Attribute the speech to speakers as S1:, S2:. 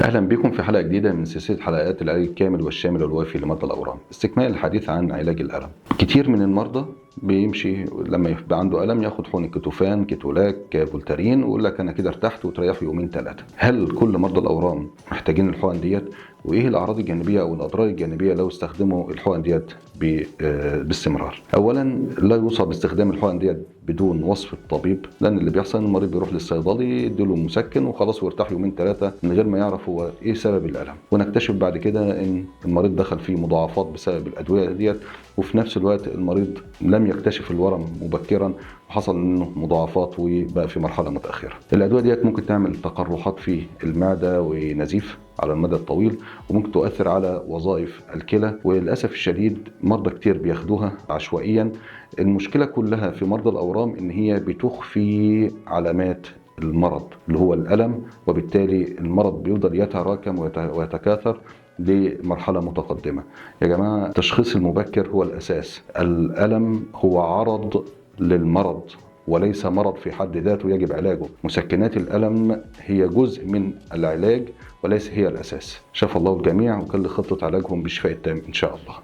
S1: أهلا بكم في حلقة جديدة من سلسلة حلقات العلاج الكامل والشامل والوافي لمرضى الأورام. استكمال الحديث عن علاج الألم. كتير من المرضى بيمشي لما يبقى عنده ألم ياخد حقن كتوفان، كيتولاك، فولتارين، ويقول لك أنا كده ارتحت وتريح يومين ثلاثة. هل كل مرضى الأورام محتاجين الحقن ديت؟ وإيه الأعراض الجانبية أو الأضرار الجانبية لو استخدموا الحقن ديت باستمرار؟ أولا، لا يوصى باستخدام الحقن ديت بدون وصف الطبيب، لأن اللي بيحصل إن المريض بيروح للصيدلي يديله مسكن وخلاص ويرتاح يومين ثلاثة من غير ما يعرف هو إيه سبب الألم، ونكتشف بعد كده إن المريض دخل فيه مضاعفات بسبب الأدوية ديت، وفي نفس الوقت المريض لم يكتشف الورم مبكرا وحصل منه مضاعفات وبقى في مرحلة متأخرة. الأدوية ديت ممكن تعمل تقرحات في المعدة ونزيف على المدى الطويل، وممكن تؤثر على وظائف الكلى، وللأسف الشديد مرضى كتير بياخدوها عشوائيا. المشكلة كلها في مرضى الأورام إن هي بتخفي علامات المرض اللي هو الألم، وبالتالي المرض بيفضل يتراكم ويتكاثر لمرحلة متقدمة. يا جماعة، التشخيص المبكر هو الأساس. الألم هو عرض للمرض وليس مرض في حد ذاته يجب علاجه. مسكنات الألم هي جزء من العلاج وليس هي الأساس. شفى الله الجميع وكل خطة علاجهم بالشفاء التام إن شاء الله.